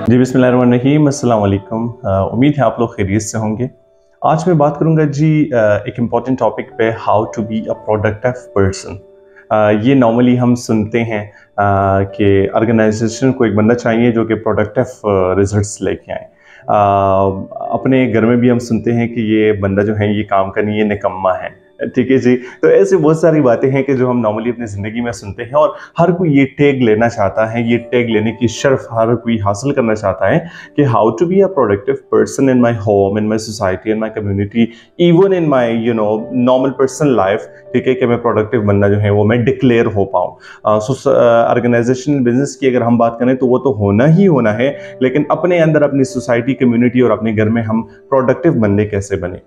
जी बिस्मिल्लाहिर्रहमानिर्रहीम, अस्सलाम वालेकुम। उम्मीद है आप लोग खैरियत से होंगे। आज मैं बात करूंगा जी एक इम्पॉर्टेंट टॉपिक पे, how to be a productive person. ये नॉर्मली हम सुनते हैं कि ऑर्गेनाइजेशन को एक बंदा चाहिए जो कि प्रोडक्टिव रिजल्ट्स लेके आए। अपने घर में भी हम सुनते हैं कि ये बंदा जो है ये काम का नहीं, ये निकम्मा है। ठीक है जी। तो ऐसे बहुत सारी बातें हैं कि जो हम नॉर्मली अपनी ज़िंदगी में सुनते हैं और हर कोई ये टैग लेना चाहता है, ये टैग लेने की शर्फ हर कोई हासिल करना चाहता है कि how to be a productive person in my home, in my society, in my community, even in my normal personal life. ठीक है कि मैं प्रोडक्टिव बंदा जो है वो मैं डिक्लेयर हो पाऊँ। ऑर्गेनाइजेशनल बिजनेस की अगर हम बात करें तो वो तो होना ही होना है, लेकिन अपने अंदर अपनी सोसाइटी, कम्युनिटी और अपने घर में हम प्रोडक्टिव बंदे कैसे बने।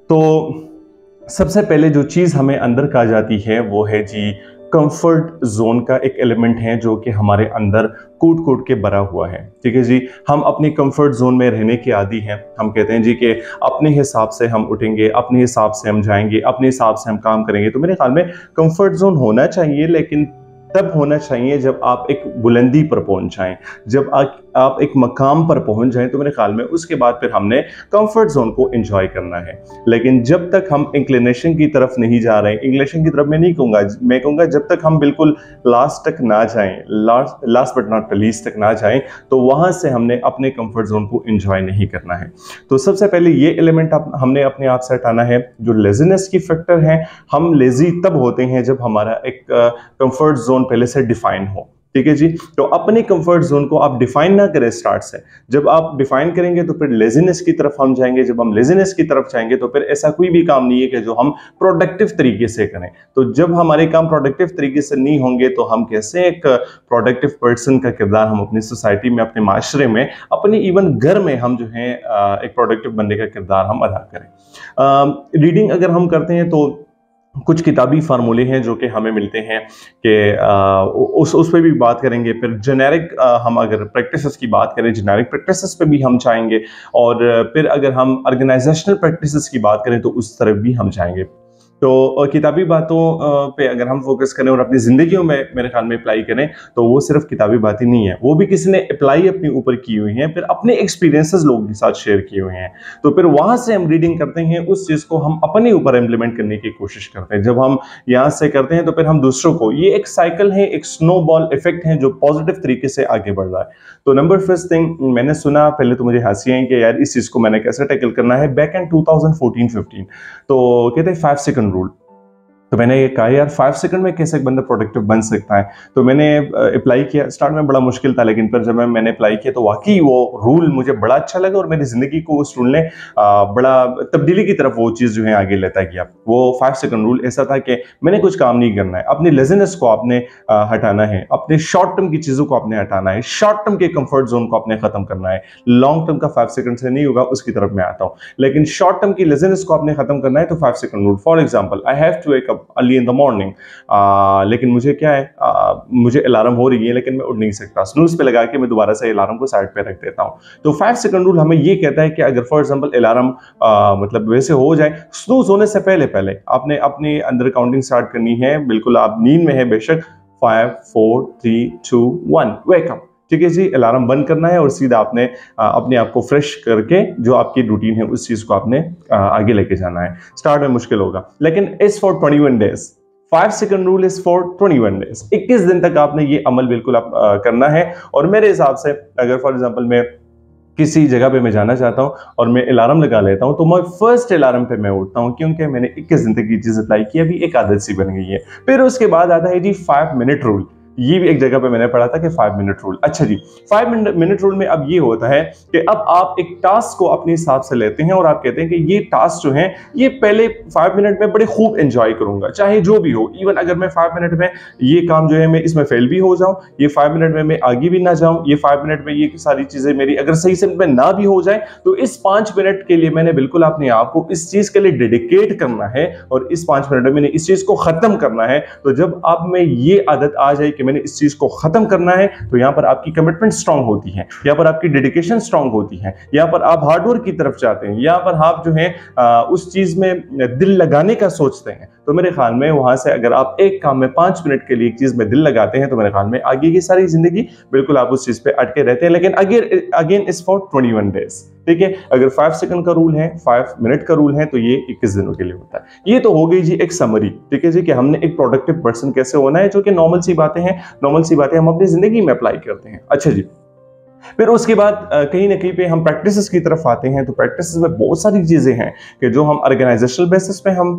तो सबसे पहले जो चीज़ हमें अंदर कहा जाती है वो है जी कंफर्ट जोन का एक एलिमेंट है जो कि हमारे अंदर कूट कूट के भरा हुआ है। ठीक है जी। हम अपनी कंफर्ट जोन में रहने के आदी हैं। हम कहते हैं जी कि अपने हिसाब से हम उठेंगे, अपने हिसाब से हम जाएंगे, अपने हिसाब से हम काम करेंगे। तो मेरे ख्याल में कंफर्ट जोन होना चाहिए, लेकिन तब होना चाहिए जब आप एक बुलंदी पर पहुंच जाएं, जब आप एक मकाम पर पहुंच जाएं। तो मेरे ख्याल में उसके बाद फिर हमने कंफर्ट जोन को एंजॉय करना है। लेकिन जब तक हम इंक्लिनेशन की तरफ नहीं जा रहे, इंक्लिनेशन की तरफ मैं नहीं कहूँगा, मैं कहूँगा जब तक हम बिल्कुल लास्ट तक ना जाएं, लास्ट बट नॉट लीस्ट तक ना जाएं, तो वहाँ से हमने अपने कंफर्ट जोन को एंजॉय नहीं करना है। तो सबसे पहले ये एलिमेंट हमने अपने आप से हटाना है जो लेजीनेस की फैक्टर है। हम लेजी तब होते हैं जब हमारा एक कंफर्ट जोन पहले से डिफाइन हो। ठीक है जी। तो अपने कंफर्ट जोन को आप डिफाइन ना करें स्टार्ट से। जब आप डिफाइन करेंगे तो फिर लेजीनेस की तरफ हम जाएंगे। जब हम लेजीनेस की तरफ जाएंगे तो फिर ऐसा कोई भी काम नहीं है कि जो हम प्रोडक्टिव तरीके से करें। तो जब हमारे काम प्रोडक्टिव तरीके से नहीं होंगे तो हम कैसे एक प्रोडक्टिव पर्सन का किरदार हम अपनी सोसाइटी में, अपने माशरे में, अपने इवन घर में हम जो है एक प्रोडक्टिव बनने का किरदार हम अदा करें। रीडिंग अगर हम करते हैं तो कुछ किताबी फार्मूले हैं जो कि हमें मिलते हैं कि उस पर भी बात करेंगे। फिर जेनेरिक हम अगर प्रैक्टिसेस की बात करें, जेनेरिक प्रैक्टिसेस पे भी हम जाएंगे। और फिर अगर हम ऑर्गेनाइजेशनल प्रैक्टिसेस की बात करें तो उस तरफ भी हम जाएंगे। तो किताबी बातों पे अगर हम फोकस करें और अपनी ज़िंदगियों में मेरे ख्याल में अप्लाई करें तो वो सिर्फ किताबी बातें नहीं है, वो भी किसी ने अप्लाई अपने ऊपर की हुई हैं, फिर अपने एक्सपीरियंसेस लोगों के साथ शेयर किए हुए हैं। तो फिर वहाँ से हम रीडिंग करते हैं, उस चीज़ को हम अपने ऊपर इम्प्लीमेंट करने की कोशिश करते हैं। जब हम यहाँ से करते हैं तो फिर हम दूसरों को, ये एक साइकिल है, एक स्नोबॉल इफेक्ट है जो पॉजिटिव तरीके से आगे बढ़ रहा है। तो नंबर फर्स्ट थिंग मैंने सुना, पहले तो मुझे हंसी आई कि यार इस चीज़ को मैंने कैसे टैकल करना है। बैक इन 2014-15 तो कहते हैं 5 सेकंड रूल। तो मैंने ये कहा यार 5 सेकंड में कैसे एक बंदा प्रोडक्टिव बन सकता है। तो मैंने अप्लाई किया। स्टार्ट में बड़ा मुश्किल था, लेकिन फिर जब मैंने अप्लाई किया तो वाकई वो रूल मुझे बड़ा अच्छा लगा और मेरी ज़िंदगी को उस रूल ने बड़ा तब्दीली की तरफ वो चीज़ जो है आगे लेता गया। वो 5 सेकंड रूल ऐसा था कि मैंने कुछ काम नहीं करना है, अपनी लेजीनेस को आपने हटाना है, अपने शॉर्ट टर्म की चीज़ों को आपने हटाना है, शॉर्ट टर्म के कंफर्ट जोन को आपने खत्म करना है। लॉन्ग टर्म का 5 सेकंड से नहीं होगा, उसकी तरफ मैं आता हूँ, लेकिन शॉर्ट टर्म की लेजीनेस को आपने खत्म करना है। तो 5 second rule, for example I have to wake up early in the morning, लेकिन मुझे क्या है, मुझे अलार्म हो रही है लेकिन मैं उठ नहीं सकता। स्नूज पे लगा के मैं दोबारा से अलार्म को साइड पे रख देता हूं। तो 5 सेकंड रूल हमें ये कहता है कि अगर फॉर एग्जांपल अलार्म मतलब वैसे हो जाए, स्नूज होने से पहले पहले आपने अपने अंदर काउंटिंग स्टार्ट करनी है। बिल्कुल आप नींद में है बेशक, 5 4 3 2 1 वेक अप। ठीक है जी। अलार्म बंद करना है और सीधा आपने अपने आप को फ्रेश करके जो आपकी रूटीन है उस चीज को आपने आगे लेके जाना है। स्टार्ट में मुश्किल होगा, लेकिन it's for 21 days. 5 second rule is for 21 days. 21 दिन तक आपने ये अमल बिल्कुल आप करना है। और मेरे हिसाब से अगर फॉर एग्जांपल मैं किसी जगह पे मैं जाना चाहता हूं और मैं अलार्म लगा लेता हूं तो मैं फर्स्ट अलार्म पे मैं उठता हूं, क्योंकि मैंने 21 दिन तक ये चीज अप्लाई की, अभी एक आदत सी बन गई है। फिर उसके बाद आता है जी 5 मिनट रूल। ये भी एक जगह पे मैंने पढ़ा था कि 5 मिनट रूल। अच्छा जी, 5 मिनट रूल में अब ये होता है कि अब आप एक टास्क को अपने हिसाब से लेते हैं और आप कहते हैं कि ये टास्क जो है ये पहले 5 मिनट में बड़े खूब एंजॉय करूंगा, चाहे जो भी हो। इवन अगर मैं 5 मिनट में ये काम जो है मैं इसमें फेल भी हो जाऊं, ये 5 मिनट में मैं आगे भी ना जाऊं, ये 5 मिनट में ये सारी चीजें मेरी अगर सही से में ना भी हो जाए, तो इस 5 मिनट के लिए मैंने बिल्कुल अपने आप को इस चीज के लिए डेडिकेट करना है और इस 5 मिनट में मैंने इस चीज को खत्म करना है। तो जब आप में ये आदत आ जाए कि मैंने इस चीज को खत्म करना है, तो यहाँ पर आपकी कमिटमेंट स्ट्रांग होती है, यहाँ पर आपकी डेडिकेशन स्ट्रांग होती है, यहाँ पर आप हार्डवर्क की तरफ जाते हैं, यहाँ पर आप जो है उस चीज में दिल लगाने का सोचते हैं। तो मेरे ख्याल में वहां से अगर आप एक काम में 5 मिनट के लिए एक चीज में दिल लगाते हैं, तो मेरे ख्याल में आगे की सारी जिंदगी बिल्कुल आप उस चीज पे अटके रहते हैं। लेकिन अगेन इज फॉर 21 डेज, ठीक है। अगर 5 सेकंड का रूल है, 5 मिनट का रूल है, तो ये 21 दिनों के लिए होता है। ये तो हो गई जी एक समरी, ठीक है जी, कि हमने एक प्रोडक्टिव पर्सन कैसे होना है, जो कि नॉर्मल सी बातें हैं, नॉर्मल सी बातें हम अपनी जिंदगी में अप्लाई करते हैं। अच्छा जी, फिर उसके बाद कहीं ना कहीं पे हम प्रैक्टिसेस की तरफ आते हैं। तो प्रैक्टिसेस में बहुत सारी चीजें हैं कि जो हम ऑर्गेनाइजेशनल बेसिस पे हम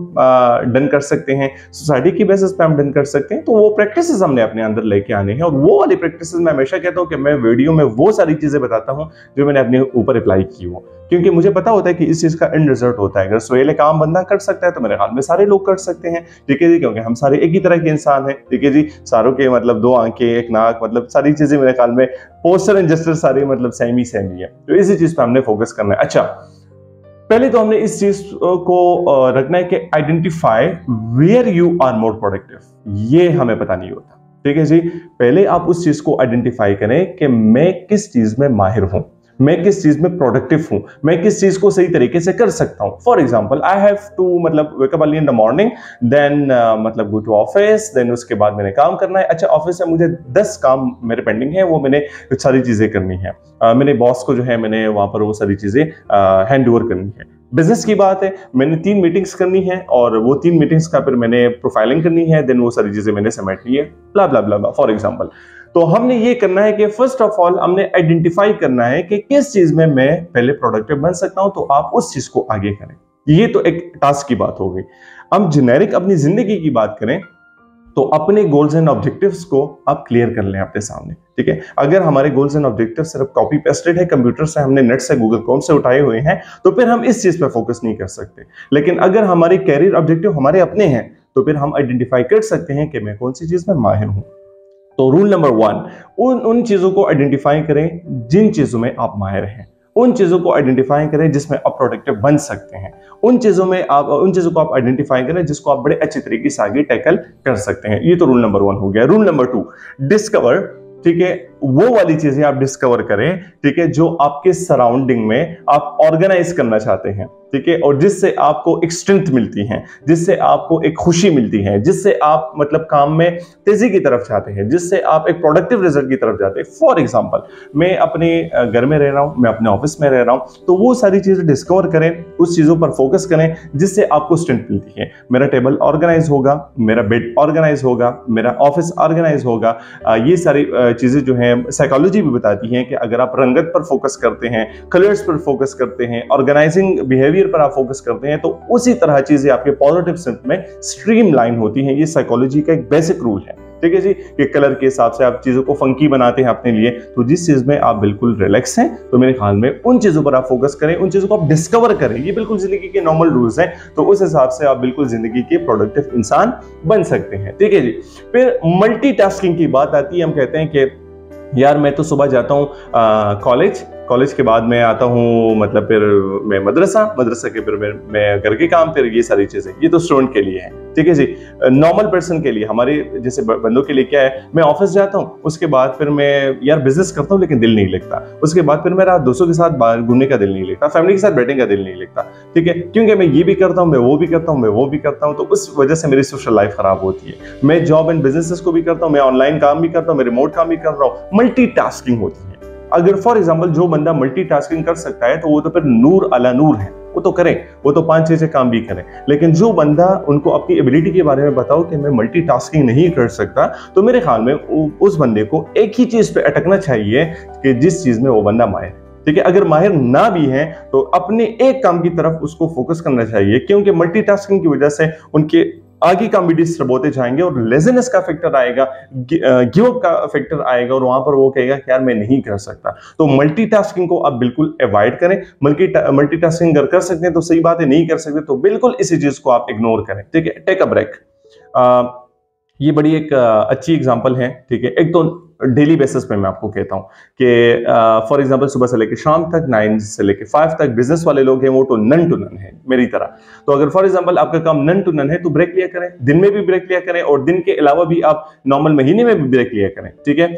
डन कर सकते हैं, सोसाइटी की बेसिस पे हम डन कर सकते हैं। तो वो प्रैक्टिसेस हमने अपने अंदर लेके आने हैं, और वो वाली प्रैक्टिसेस मैं हमेशा कहता हूँ कि मैं वीडियो में वो सारी चीजें बताता हूँ जो मैंने अपने ऊपर अप्लाई की हो, क्योंकि मुझे पता होता है कि इस चीज का एंड रिजल्ट होता है। अगर सोहेल काम बंदा कर सकता है, तो मेरे ख्याल में सारे लोग कर सकते हैं, ठीक है जी, क्योंकि हम सारे एक ही तरह के इंसान हैं, ठीक है जी। सारों के मतलब 2 आंखें, 1 नाक, मतलब सारी चीजें मेरे ख्याल में पोस्चर एंड जेस्चर सारे मतलब सेम ही है। तो इसी चीज पे हमने फोकस करना है। अच्छा, पहले तो हमने इस चीज को रखना है कि identify where you are more productive. ये हमें पता नहीं होता, ठीक है जी। पहले आप उस चीज को आइडेंटिफाई करें कि मैं किस चीज में माहिर हूं, मैं किस चीज में प्रोडक्टिव हूं, मैं किस चीज को सही तरीके से कर सकता हूं। For example, I have to मतलब wake up early in the morning, then मतलब गो टू ऑफिस, देन उसके बाद मैंने काम करना है। अच्छा, ऑफिस से मुझे 10 काम मेरे पेंडिंग है, वो मैंने सारी चीजें करनी है। मैंने बॉस को जो है मैंने वहां पर वो सारी चीजें हैंड ओवर करनी है। बिजनेस की बात है, मैंने 3 मीटिंग्स करनी है, और वो 3 मीटिंग्स का फिर मैंने प्रोफाइलिंग करनी है, देन वो सारी चीजें मैंने समेटनी है, ब्ला ब्ला ब्ला, फॉर एग्जांपल। तो हमने ये करना है कि फर्स्ट ऑफ ऑल हमने आइडेंटिफाई करना है कि किस चीज में मैं पहले प्रोडक्टिव बन सकता हूं, तो आप उस चीज को आगे करें। ये तो एक टास्क की बात हो गई। हम जेनेरिक अपनी जिंदगी की बात करें, तो अपने गोल्स एंड ऑब्जेक्टिव्स को आप क्लियर कर लें अपने सामने, ठीक है। अगर हमारे गोल्स एंड ऑब्जेक्टिव सिर्फ कॉपी पेस्टेड है, कंप्यूटर से हमने नेट से गूगल क्रोम से उठाए हुए हैं, तो फिर हम इस चीज पे फोकस नहीं कर सकते। लेकिन अगर हमारे कैरियर ऑब्जेक्टिव हमारे अपने हैं, तो फिर हम आइडेंटिफाई कर सकते हैं कि मैं कौन सी चीज में माहिर हूं। तो रूल नंबर 1, उन चीजों को आइडेंटिफाई करें जिन चीजों में आप माहिर हैं, उन चीजों को आइडेंटिफाई करें जिसमें आप प्रोडक्टिव बन सकते हैं, उन चीजों को आप आइडेंटिफाई करें जिसको आप बड़े अच्छे तरीके से आगे टैकल कर सकते हैं। ये तो रूल नंबर 1 हो गया। रूल नंबर 2, डिस्कवर, ठीक है, वो वाली चीजें आप डिस्कवर करें, ठीक है, जो आपके सराउंडिंग में आप ऑर्गेनाइज करना चाहते हैं, ठीक है, और जिससे आपको एक स्ट्रेंथ मिलती है, जिससे आपको एक खुशी मिलती है, जिससे आप मतलब काम में तेजी की तरफ जाते हैं, जिससे आप एक प्रोडक्टिव रिजल्ट की तरफ जाते हैं। फॉर एग्जांपल, मैं अपने घर में रह रहा हूं, मैं अपने ऑफिस में रह रहा हूं, तो वो सारी चीजें डिस्कवर करें, उस चीजों पर फोकस करें जिससे आपको स्ट्रेंथ मिलती है। मेरा टेबल ऑर्गेनाइज होगा, मेरा बेड ऑर्गेनाइज होगा, मेरा ऑफिस ऑर्गेनाइज होगा। ये सारी चीजें जो है साइकोलॉजी भी बताती है कि अगर आप रंगत पर फोकस करते हैं, कलर्स पर फोकस करते हैं, ऑर्गेनाइजिंग बिहेवियर पर आप फोकस करते हैं, तो उसी तरह चीजें आपके पॉजिटिव सेंस में स्ट्रीमलाइन होती हैं। ये साइकोलॉजी का एक बेसिक रूल है, ठीक है जी, कि कलर के हिसाब से आप चीजों को फंकी बनाते हैं अपने लिए। तो जिस चीज में आप बिल्कुल रिलैक्स हैं, तो मेरे ख्याल में उन चीजों पर आप फोकस करें, उन चीजों को आप डिस्कवर करें। ये बिल्कुल जिंदगी के नॉर्मल रूल्स हैं, तो उस हिसाब से आप बिल्कुल जिंदगी के प्रोडक्टिव इंसान बन सकते हैं, ठीक है जी। फिर मल्टीटास्किंग की बात आती है। हम कहते हैं कि यार मैं तो सुबह जाता हूँ कॉलेज के बाद मैं आता हूँ मतलब फिर मैं मदरसा के फिर मैं घर के काम, फिर ये सारी चीजें, ये तो स्टूडेंट के लिए है, ठीक है जी। नॉर्मल पर्सन के लिए, हमारे जैसे बंदों के लिए क्या है, मैं ऑफिस जाता हूँ, उसके बाद फिर मैं यार बिजनेस करता हूँ लेकिन दिल नहीं लगता, उसके बाद फिर मेरा दोस्तों के साथ बाहर घूमने का दिल नहीं लगता, फैमिली के साथ बैठने का दिल नहीं लगता, ठीक है, क्योंकि मैं ये भी करता हूँ, मैं वो भी करता हूँ, मैं वो भी करता हूँ, तो उस वजह से मेरी सोशल लाइफ खराब होती है। मैं जॉब एंड बिजनेसेस को भी करता हूँ, मैं ऑनलाइन काम भी करता हूँ, मैं रिमोट काम भी कर रहा हूँ, मल्टीटास्किंग होती है। अगर फॉर एग्जांपल जो बंदा मल्टीटास्किंग कर सकता है, तो वो तो फिर नूर अला नूर है, वो तो करें, वो तो 5-6 काम भी करें। लेकिन जो बंदा उनको अपनी एबिलिटी के बारे में बताओ कि मैं मल्टीटास्किंग नहीं कर सकता, तो मेरे ख्याल में उस बंदे को एक ही चीज पे अटकना चाहिए कि जिस चीज में वो बंदा माहिर, ठीक है। अगर माहिर ना भी है तो अपने एक काम की तरफ उसको फोकस करना चाहिए, क्योंकि मल्टीटास्किंग की वजह से उनके आगे काम भी डिस्टर्ब होते जाएंगे और लेजीनेस का फैक्टर आएगा, गिव अप का फैक्टर आएगा, और वहां पर वो कहेगा कि यार मैं नहीं कर सकता। तो मल्टीटास्किंग को आप बिल्कुल अवॉइड करें। मल्टीटास्किंग अगर कर सकते हैं तो सही बात है, नहीं कर सकते तो बिल्कुल इसी चीज को आप इग्नोर करें, ठीक है। टेक अ ब्रेक, ये बड़ी एक अच्छी एग्जांपल है, ठीक है। एक तो डेली बेसिस पे मैं आपको कहता हूं कि फॉर एग्जांपल सुबह से लेकर शाम तक 9 से लेकर 5 तक बिजनेस वाले लोग हैं वो तो नन टू नन है मेरी तरह। तो अगर फॉर एग्जांपल आपका काम नन टू नन है तो ब्रेक लिया करें, दिन में भी ब्रेक लिया करें और दिन के अलावा भी आप नॉर्मल महीने में भी ब्रेक लिया करें। ठीक है,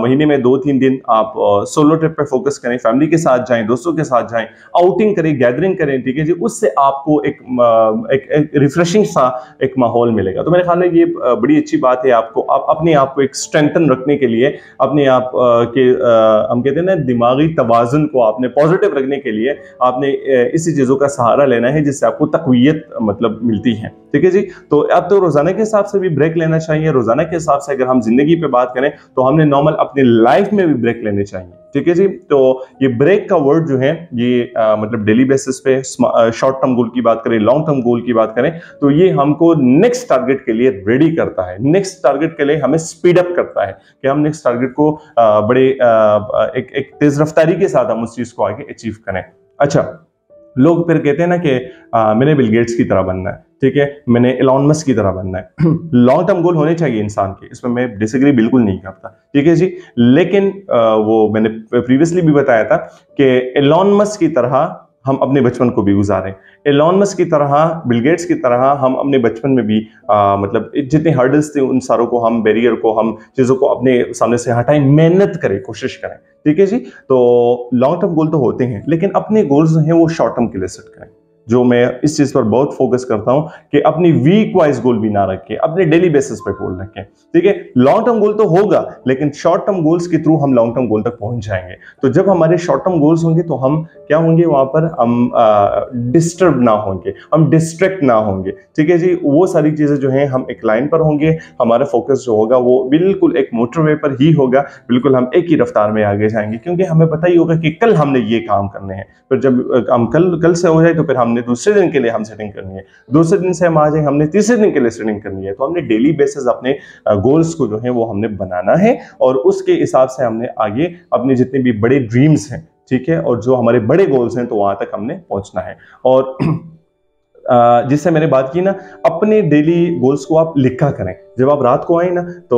महीने में 2-3 दिन आप सोलो ट्रिप पे फोकस करें, फैमिली के साथ जाएं, दोस्तों के साथ जाएं, आउटिंग करें, गैदरिंग करें। ठीक है जी, उससे आपको एक रिफ्रेशिंग सा एक माहौल मिलेगा। तो मेरे ख्याल में ये बड़ी अच्छी बात है आपको अपने आप को एक स्ट्रेंथन रखने के लिए, अपने आप के हम कहते हैं ना दिमागी तवाज़ुन को आपने पॉजिटिव रखने के लिए आपने इसी चीज़ों का सहारा लेना है जिससे आपको तक़वियत मतलब मिलती है। ठीक है जी, तो अब तो रोजाना के हिसाब से भी ब्रेक लेना चाहिए। रोजाना के हिसाब से अगर हम जिंदगी पे बात करें तो हमने नॉर्मल अपनी लाइफ में भी ब्रेक लेने चाहिए। ठीक है जी, तो ये ब्रेक का वर्ड जो है ये मतलब डेली बेसिस पे शॉर्ट टर्म गोल की बात करें, लॉन्ग टर्म गोल की बात करें तो ये हमको नेक्स्ट टारगेट के लिए रेडी करता है, नेक्स्ट टारगेट के लिए हमें स्पीड अप करता है कि हम नेक्स्ट टारगेट को बड़े एक तेज रफ्तारी के साथ हम उस चीज को आगे अचीव करें। अच्छा, लोग फिर कहते हैं ना कि मैंने बिल गेट्स की तरह बनना है, ठीक है, मैंने एलॉन मस्क की तरह बनना है। लॉन्ग टर्म गोल होने चाहिए इंसान के, इसमें मैं डिसएग्री बिल्कुल नहीं करता। ठीक है जी, लेकिन वो मैंने प्रीवियसली भी बताया था कि एलॉन मस्क की तरह हम अपने बचपन को भी गुजारें, एलॉन मस्क की तरह, बिल गेट्स की तरह हम अपने बचपन में भी मतलब जितने हर्डल्स थे उन सारों को हम, बैरियर को हम, चीज़ों को अपने सामने से हटाएं, मेहनत करें, कोशिश करें। ठीक है जी, तो लॉन्ग टर्म गोल तो होते हैं लेकिन अपने गोल्स जो हैं वो शॉर्ट टर्म के लिए सेट करें। जो मैं इस चीज पर बहुत फोकस करता हूं कि अपनी वीक वाइज गोल भी ना रखें, अपने डेली बेसिस पे गोल रखें। ठीक है, लॉन्ग टर्म गोल तो होगा लेकिन शॉर्ट टर्म गोल्स के थ्रू हम लॉन्ग टर्म गोल तक पहुंच जाएंगे। तो जब हमारे शॉर्ट टर्म गोल्स होंगे तो हम क्या होंगे, वहां पर हम डिस्टर्ब ना होंगे, हम डिस्ट्रैक्ट ना होंगे। ठीक है जी, वो सारी चीजें जो हैं हम एक लाइन पर होंगे, हमारा फोकस जो होगा वो बिल्कुल एक मोटरवे पर ही होगा, बिल्कुल हम एक ही रफ्तार में आगे जाएंगे क्योंकि हमें पता ही होगा कि कल हमने ये काम करने हैं। फिर जब हम कल से हो जाए तो फिर हमने दूसरे दिन के लिए हम सेटिंग करनी है, दूसरे दिन से हम आ जाए हमने तीसरे दिन के लिए सेटिंग करनी है। तो हमने डेली बेसिस अपने गोल्स को जो है वो हमने बनाना है और उसके हिसाब से हमने आगे अपने जितने भी बड़े ड्रीम्स हैं, ठीक है, और जो हमारे बड़े गोल्स हैं तो वहां तक हमने पहुंचना है। और जिससे मैंने बात की ना, अपने डेली गोल्स को आप लिखा करें। जब आप रात को आए ना तो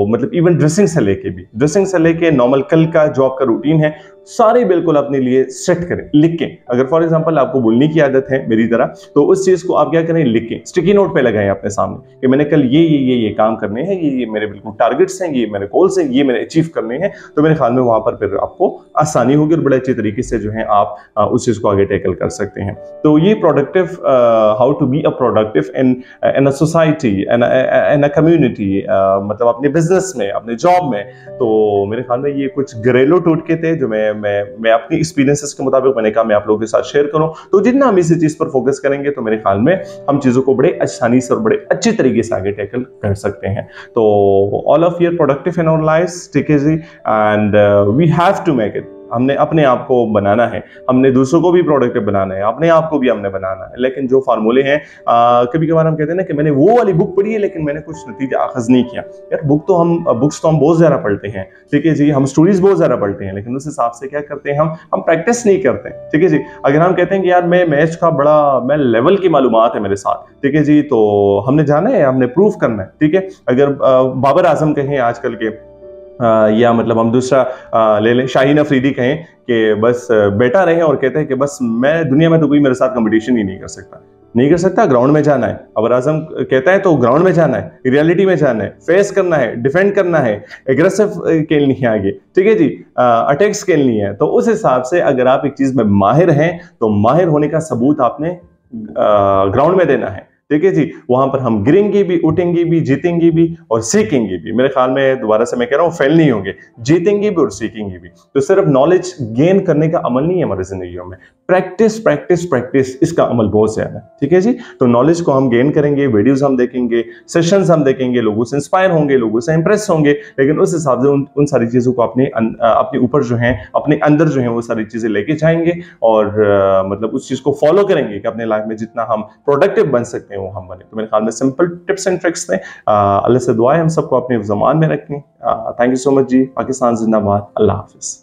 मतलब इवन ड्रेसिंग से लेके नॉर्मल कल का जो आपका रूटीन है सारे बिल्कुल अपने लिए सेट करें, लिख के। अगर फॉर एग्जांपल आपको बोलने की आदत है मेरी तरह तो उस चीज को आप क्या करें, लिख के स्टिकी नोट पे लगाएं अपने सामने कि मैंने कल ये काम करने हैं, ये मेरे बिल्कुल टारगेट्स हैं, ये मेरे गोल्स हैं, ये मैंने अचीव करने हैं। तो मेरे ख्याल में वहां पर फिर आपको आसानी होगी और बड़े अच्छे तरीके से जो है आप उस चीज को आगे टैकल कर सकते हैं। तो ये productive, how to be a productive in a society, in a community, मतलब अपने बिजनेस में, अपने जॉब में। तो मेरे ख्याल में ये कुछ घरेलू टोटके थे जो मैं अपनी एक्सपीरियंसेस के मुताबिक मैंने कहा मैं आप लोगों के साथ शेयर करूं। तो जितना हम इसी चीज पर फोकस करेंगे तो मेरे ख्याल में हम चीजों को बड़े आसानी से और बड़े अच्छे तरीके से आगे टैकल कर सकते हैं। तो all of your productive in our lives, ठीक है जी, and we have to make it. हमने अपने आप को बनाना है, हमने दूसरों को भी प्रोडक्टिव बनाना है, अपने आप को भी हमने बनाना है। लेकिन जो फार्मूले हैं, कभी कभार हम कहते हैं ना कि मैंने वो वाली बुक पढ़ी है लेकिन मैंने कुछ नतीजा अखज नहीं किया। यार बुक्स तो हम बहुत ज्यादा पढ़ते हैं, ठीक है जी, हम स्टोरीज बहुत ज्यादा पढ़ते हैं लेकिन उस हिसाब से क्या करते हैं, हम प्रैक्टिस नहीं करते। ठीक है जी, अगर हम कहते हैं कि यार मैं मैच का मैं लेवल की मालूमात है मेरे साथ, ठीक है जी, तो हमने जाना है, हमने प्रूव करना है। ठीक है, अगर बाबर आजम कहें आजकल के, या मतलब हम दूसरा ले लें, शाहीन अफरीदी कहें कि बस बैठा रहे और कहते हैं कि बस मैं दुनिया में तो कोई मेरे साथ कंपटीशन ही नहीं कर सकता, ग्राउंड में जाना है। बाबर आजम कहता है तो ग्राउंड में जाना है, रियलिटी में जाना है, फेस करना है, डिफेंड करना है, एग्रेसिव खेलनी है आगे, ठीक है जी, अटैक्स खेलनी है। तो उस हिसाब से अगर आप एक चीज में माहिर हैं तो माहिर होने का सबूत आपने ग्राउंड में देना है। ठीक है जी, वहां पर हम गिरेंगे भी, उठेंगे भी, जीतेंगे भी और सीखेंगे भी। मेरे ख्याल में दोबारा से मैं कह रहा हूं, फेल नहीं होंगे, जीतेंगे भी और सीखेंगे भी। तो सिर्फ नॉलेज गेन करने का अमल नहीं है हमारी जिंदगियों में, प्रैक्टिस प्रैक्टिस प्रैक्टिस, इसका अमल बहुत ज्यादा है। ठीक है जी, तो नॉलेज को हम गेन करेंगे, वीडियोस हम देखेंगे, सेशंस हम देखेंगे, लोगों से इंस्पायर होंगे, लोगों से इंप्रेस होंगे, लेकिन उस हिसाब से उन सारी चीजों को अपने ऊपर जो है, अपने अंदर जो है वो सारी चीजें लेके जाएंगे और मतलब उस चीज को फॉलो करेंगे कि अपने लाइफ में जितना हम प्रोडक्टिव बन सकते हैं वो हम बने। तो मेरे ख्याल में सिंपल टिप्स एंड ट्रिक्स थे। अल्लाह से दुआ है हम सबको अपने ज़मान में रखें। थैंक यू सो मच जी। पाकिस्तान जिंदाबाद। अल्लाह हाफिज।